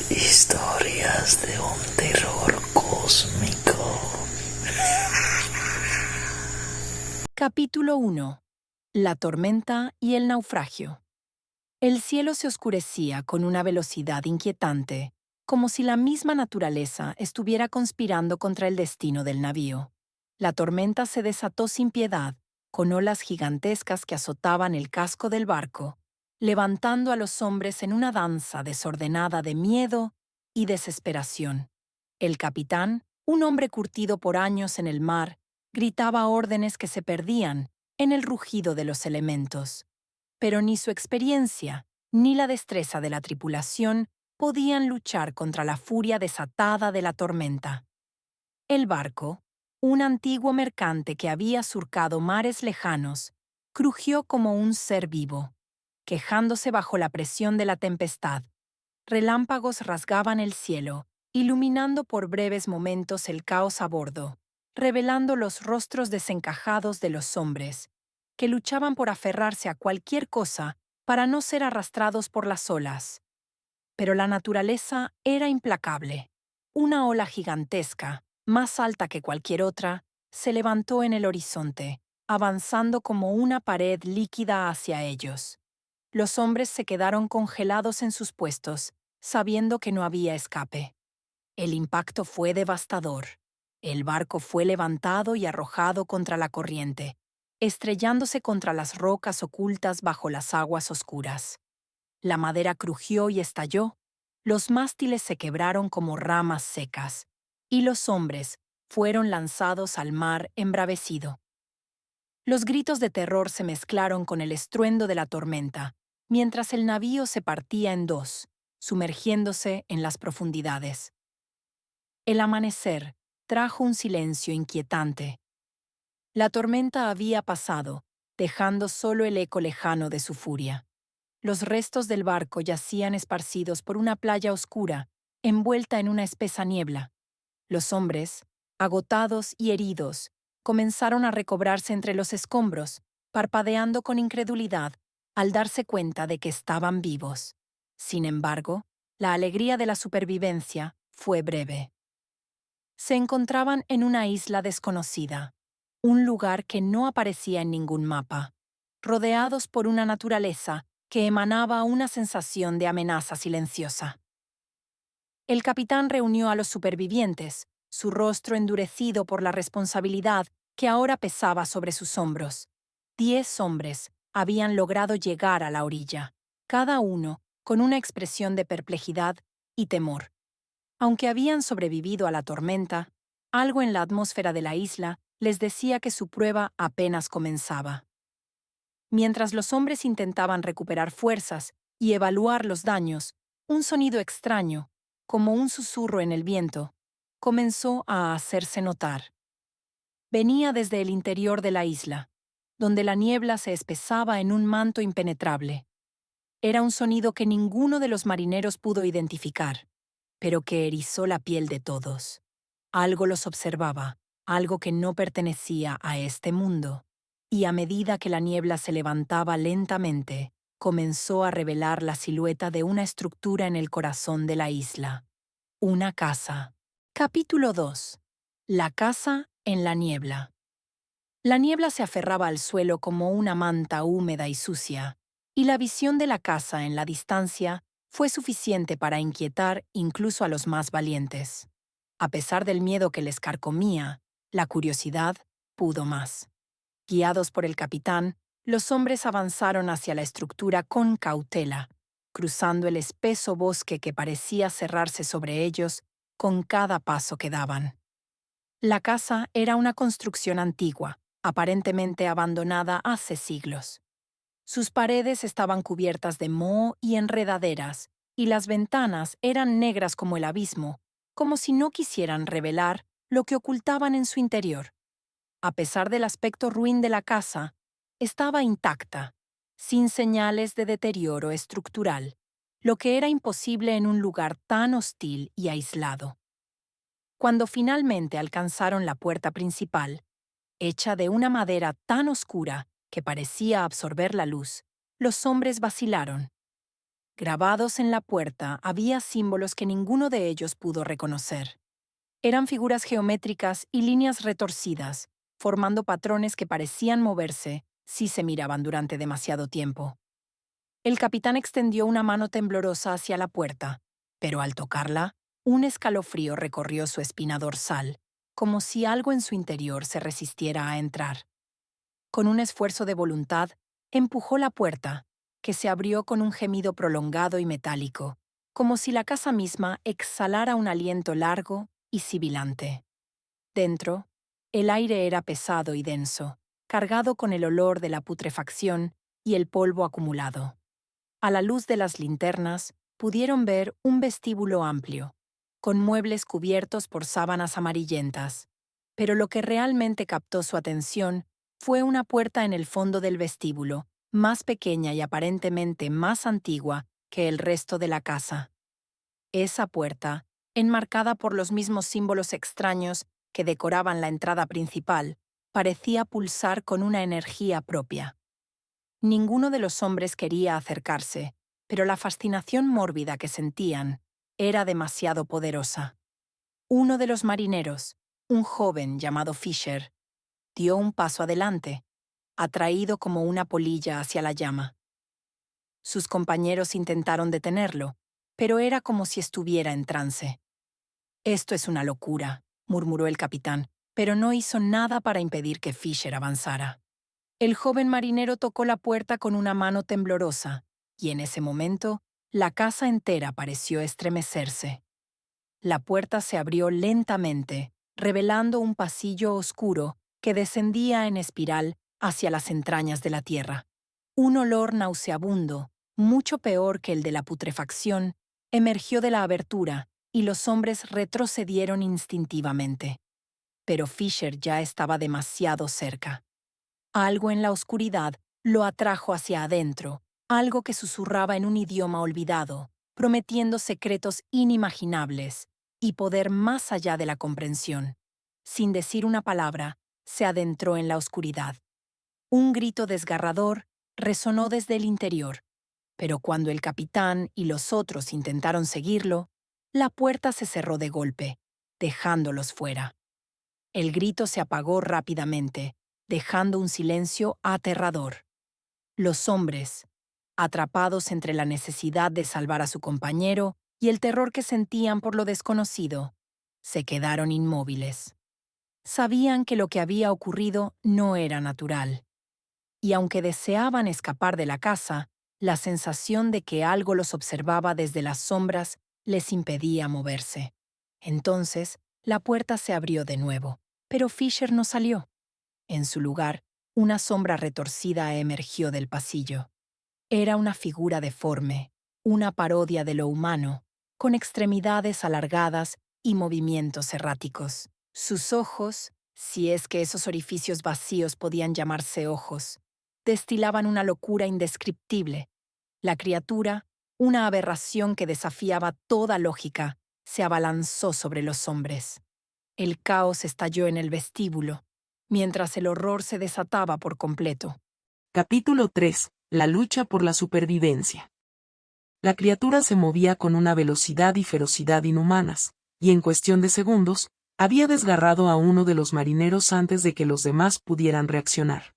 Historias de un terror cósmico. Capítulo 1. La tormenta y el naufragio. El cielo se oscurecía con una velocidad inquietante, como si la misma naturaleza estuviera conspirando contra el destino del navío. La tormenta se desató sin piedad, con olas gigantescas que azotaban el casco del barco, levantando a los hombres en una danza desordenada de miedo y desesperación. El capitán, un hombre curtido por años en el mar, gritaba órdenes que se perdían en el rugido de los elementos. Pero ni su experiencia ni la destreza de la tripulación podían luchar contra la furia desatada de la tormenta. El barco, un antiguo mercante que había surcado mares lejanos, crujió como un ser vivo, quejándose bajo la presión de la tempestad. Relámpagos rasgaban el cielo, iluminando por breves momentos el caos a bordo, revelando los rostros desencajados de los hombres, que luchaban por aferrarse a cualquier cosa para no ser arrastrados por las olas. Pero la naturaleza era implacable. Una ola gigantesca, más alta que cualquier otra, se levantó en el horizonte, avanzando como una pared líquida hacia ellos. Los hombres se quedaron congelados en sus puestos, sabiendo que no había escape. El impacto fue devastador. El barco fue levantado y arrojado contra la corriente, estrellándose contra las rocas ocultas bajo las aguas oscuras. La madera crujió y estalló, los mástiles se quebraron como ramas secas, y los hombres fueron lanzados al mar embravecido. Los gritos de terror se mezclaron con el estruendo de la tormenta, mientras el navío se partía en dos, sumergiéndose en las profundidades. El amanecer trajo un silencio inquietante. La tormenta había pasado, dejando solo el eco lejano de su furia. Los restos del barco yacían esparcidos por una playa oscura, envuelta en una espesa niebla. Los hombres, agotados y heridos, comenzaron a recobrarse entre los escombros, parpadeando con incredulidad al darse cuenta de que estaban vivos. Sin embargo, la alegría de la supervivencia fue breve. Se encontraban en una isla desconocida, un lugar que no aparecía en ningún mapa, rodeados por una naturaleza que emanaba una sensación de amenaza silenciosa. El capitán reunió a los supervivientes, su rostro endurecido por la responsabilidad que ahora pesaba sobre sus hombros. 10 hombres habían logrado llegar a la orilla, cada uno con una expresión de perplejidad y temor. Aunque habían sobrevivido a la tormenta, algo en la atmósfera de la isla les decía que su prueba apenas comenzaba. Mientras los hombres intentaban recuperar fuerzas y evaluar los daños, un sonido extraño, como un susurro en el viento, comenzó a hacerse notar. Venía desde el interior de la isla, donde la niebla se espesaba en un manto impenetrable. Era un sonido que ninguno de los marineros pudo identificar, pero que erizó la piel de todos. Algo los observaba, algo que no pertenecía a este mundo. Y a medida que la niebla se levantaba lentamente, comenzó a revelar la silueta de una estructura en el corazón de la isla. Una casa. Capítulo 2. La casa en la niebla. La niebla se aferraba al suelo como una manta húmeda y sucia, y la visión de la casa en la distancia fue suficiente para inquietar incluso a los más valientes. A pesar del miedo que les carcomía, la curiosidad pudo más. Guiados por el capitán, los hombres avanzaron hacia la estructura con cautela, cruzando el espeso bosque que parecía cerrarse sobre ellos con cada paso que daban. La casa era una construcción antigua, aparentemente abandonada hace siglos. Sus paredes estaban cubiertas de moho y enredaderas, y las ventanas eran negras como el abismo, como si no quisieran revelar lo que ocultaban en su interior. A pesar del aspecto ruin de la casa, estaba intacta, sin señales de deterioro estructural, lo que era imposible en un lugar tan hostil y aislado. Cuando finalmente alcanzaron la puerta principal, hecha de una madera tan oscura que parecía absorber la luz, los hombres vacilaron. Grabados en la puerta había símbolos que ninguno de ellos pudo reconocer. Eran figuras geométricas y líneas retorcidas, formando patrones que parecían moverse si se miraban durante demasiado tiempo. El capitán extendió una mano temblorosa hacia la puerta, pero al tocarla, un escalofrío recorrió su espina dorsal, como si algo en su interior se resistiera a entrar. Con un esfuerzo de voluntad, empujó la puerta, que se abrió con un gemido prolongado y metálico, como si la casa misma exhalara un aliento largo y sibilante. Dentro, el aire era pesado y denso, cargado con el olor de la putrefacción y el polvo acumulado. A la luz de las linternas, pudieron ver un vestíbulo amplio, con muebles cubiertos por sábanas amarillentas, pero lo que realmente captó su atención fue una puerta en el fondo del vestíbulo, más pequeña y aparentemente más antigua que el resto de la casa. Esa puerta, enmarcada por los mismos símbolos extraños que decoraban la entrada principal, parecía pulsar con una energía propia. Ninguno de los hombres quería acercarse, pero la fascinación mórbida que sentían era demasiado poderosa. Uno de los marineros, un joven llamado Fisher, dio un paso adelante, atraído como una polilla hacia la llama. Sus compañeros intentaron detenerlo, pero era como si estuviera en trance. «Esto es una locura», murmuró el capitán, pero no hizo nada para impedir que Fisher avanzara. El joven marinero tocó la puerta con una mano temblorosa, y en ese momento, la casa entera pareció estremecerse. La puerta se abrió lentamente, revelando un pasillo oscuro que descendía en espiral hacia las entrañas de la tierra. Un olor nauseabundo, mucho peor que el de la putrefacción, emergió de la abertura y los hombres retrocedieron instintivamente. Pero Fisher ya estaba demasiado cerca. Algo en la oscuridad lo atrajo hacia adentro, algo que susurraba en un idioma olvidado, prometiendo secretos inimaginables y poder más allá de la comprensión. Sin decir una palabra, se adentró en la oscuridad. Un grito desgarrador resonó desde el interior, pero cuando el capitán y los otros intentaron seguirlo, la puerta se cerró de golpe, dejándolos fuera. El grito se apagó rápidamente, dejando un silencio aterrador. Los hombres, atrapados entre la necesidad de salvar a su compañero y el terror que sentían por lo desconocido, se quedaron inmóviles. Sabían que lo que había ocurrido no era natural. Y aunque deseaban escapar de la casa, la sensación de que algo los observaba desde las sombras les impedía moverse. Entonces, la puerta se abrió de nuevo, pero Fisher no salió. En su lugar, una sombra retorcida emergió del pasillo. Era una figura deforme, una parodia de lo humano, con extremidades alargadas y movimientos erráticos. Sus ojos, si es que esos orificios vacíos podían llamarse ojos, destilaban una locura indescriptible. La criatura, una aberración que desafiaba toda lógica, se abalanzó sobre los hombres. El caos estalló en el vestíbulo, mientras el horror se desataba por completo. Capítulo 3. La lucha por la supervivencia. La criatura se movía con una velocidad y ferocidad inhumanas, y en cuestión de segundos, había desgarrado a uno de los marineros antes de que los demás pudieran reaccionar.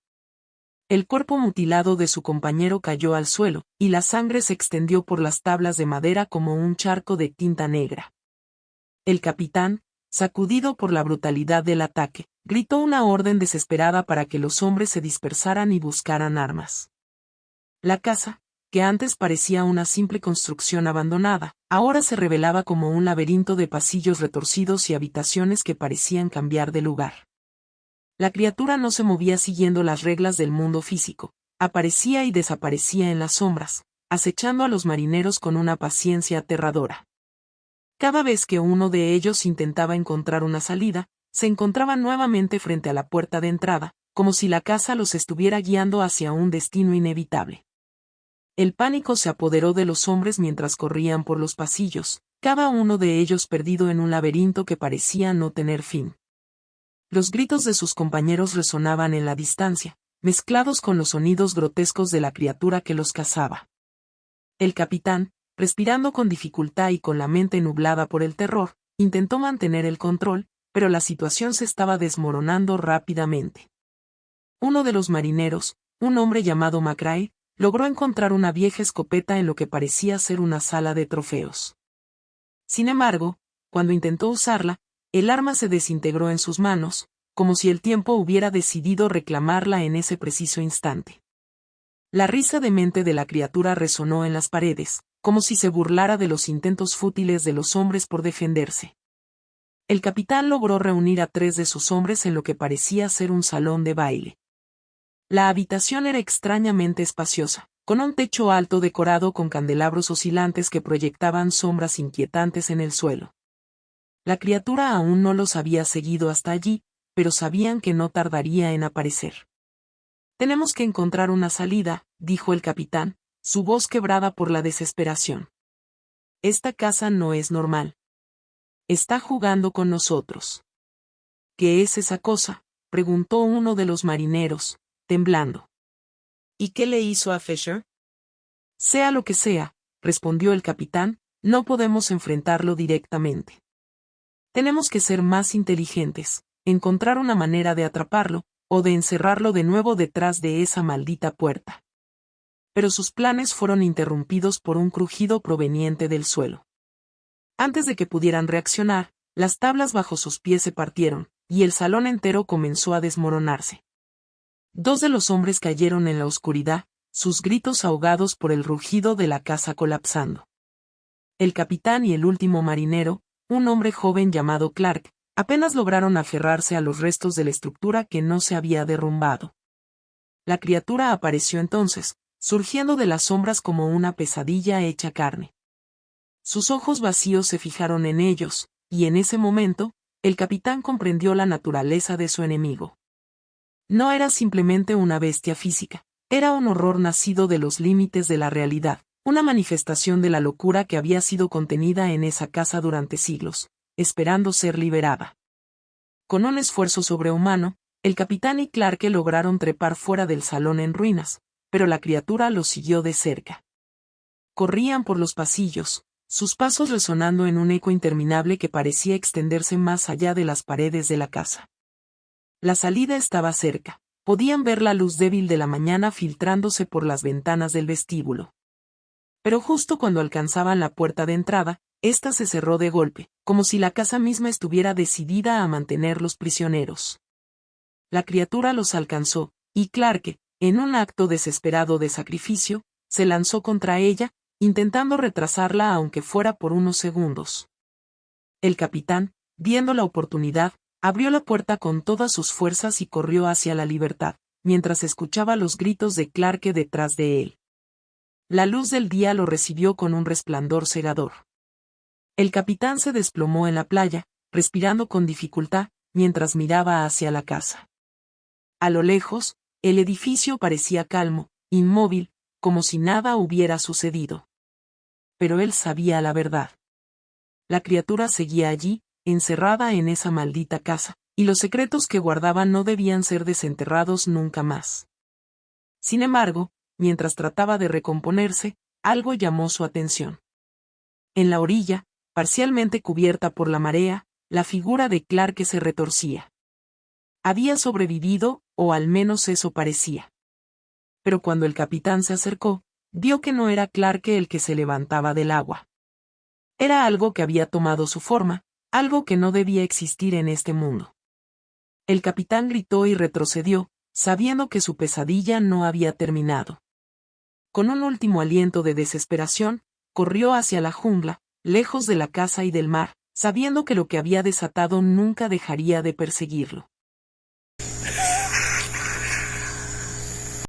El cuerpo mutilado de su compañero cayó al suelo, y la sangre se extendió por las tablas de madera como un charco de tinta negra. El capitán, sacudido por la brutalidad del ataque, gritó una orden desesperada para que los hombres se dispersaran y buscaran armas. La casa, que antes parecía una simple construcción abandonada, ahora se revelaba como un laberinto de pasillos retorcidos y habitaciones que parecían cambiar de lugar. La criatura no se movía siguiendo las reglas del mundo físico, aparecía y desaparecía en las sombras, acechando a los marineros con una paciencia aterradora. Cada vez que uno de ellos intentaba encontrar una salida, se encontraba nuevamente frente a la puerta de entrada, como si la casa los estuviera guiando hacia un destino inevitable. El pánico se apoderó de los hombres mientras corrían por los pasillos, cada uno de ellos perdido en un laberinto que parecía no tener fin. Los gritos de sus compañeros resonaban en la distancia, mezclados con los sonidos grotescos de la criatura que los cazaba. El capitán, respirando con dificultad y con la mente nublada por el terror, intentó mantener el control, pero la situación se estaba desmoronando rápidamente. Uno de los marineros, un hombre llamado McRae, logró encontrar una vieja escopeta en lo que parecía ser una sala de trofeos. Sin embargo, cuando intentó usarla, el arma se desintegró en sus manos, como si el tiempo hubiera decidido reclamarla en ese preciso instante. La risa demente de la criatura resonó en las paredes, como si se burlara de los intentos fútiles de los hombres por defenderse. El capitán logró reunir a 3 de sus hombres en lo que parecía ser un salón de baile. La habitación era extrañamente espaciosa, con un techo alto decorado con candelabros oscilantes que proyectaban sombras inquietantes en el suelo. La criatura aún no los había seguido hasta allí, pero sabían que no tardaría en aparecer. «Tenemos que encontrar una salida», dijo el capitán, su voz quebrada por la desesperación. «Esta casa no es normal. Está jugando con nosotros». «¿Qué es esa cosa?», preguntó uno de los marineros, temblando. «¿Y qué le hizo a Fisher?». «Sea lo que sea», respondió el capitán, «no podemos enfrentarlo directamente. Tenemos que ser más inteligentes, encontrar una manera de atraparlo, o de encerrarlo de nuevo detrás de esa maldita puerta». Pero sus planes fueron interrumpidos por un crujido proveniente del suelo. Antes de que pudieran reaccionar, las tablas bajo sus pies se partieron, y el salón entero comenzó a desmoronarse. 2 de los hombres cayeron en la oscuridad, sus gritos ahogados por el rugido de la casa colapsando. El capitán y el último marinero, un hombre joven llamado Clark, apenas lograron aferrarse a los restos de la estructura que no se había derrumbado. La criatura apareció entonces, surgiendo de las sombras como una pesadilla hecha carne. Sus ojos vacíos se fijaron en ellos, y en ese momento, el capitán comprendió la naturaleza de su enemigo. No era simplemente una bestia física, era un horror nacido de los límites de la realidad, una manifestación de la locura que había sido contenida en esa casa durante siglos, esperando ser liberada. Con un esfuerzo sobrehumano, el capitán y Clark lograron trepar fuera del salón en ruinas, pero la criatura los siguió de cerca. Corrían por los pasillos, sus pasos resonando en un eco interminable que parecía extenderse más allá de las paredes de la casa. La salida estaba cerca, podían ver la luz débil de la mañana filtrándose por las ventanas del vestíbulo. Pero justo cuando alcanzaban la puerta de entrada, ésta se cerró de golpe, como si la casa misma estuviera decidida a mantenerlos prisioneros. La criatura los alcanzó, y Clark, en un acto desesperado de sacrificio, se lanzó contra ella, intentando retrasarla aunque fuera por unos segundos. El capitán, viendo la oportunidad, abrió la puerta con todas sus fuerzas y corrió hacia la libertad, mientras escuchaba los gritos de Clark detrás de él. La luz del día lo recibió con un resplandor cegador. El capitán se desplomó en la playa, respirando con dificultad, mientras miraba hacia la casa. A lo lejos, el edificio parecía calmo, inmóvil, como si nada hubiera sucedido. Pero él sabía la verdad. La criatura seguía allí, encerrada en esa maldita casa, y los secretos que guardaba no debían ser desenterrados nunca más. Sin embargo, mientras trataba de recomponerse, algo llamó su atención. En la orilla, parcialmente cubierta por la marea, la figura de Clark se retorcía. Había sobrevivido, o al menos eso parecía. Pero cuando el capitán se acercó, vio que no era Clark el que se levantaba del agua. Era algo que había tomado su forma, algo que no debía existir en este mundo. El capitán gritó y retrocedió, sabiendo que su pesadilla no había terminado. Con un último aliento de desesperación, corrió hacia la jungla, lejos de la casa y del mar, sabiendo que lo que había desatado nunca dejaría de perseguirlo.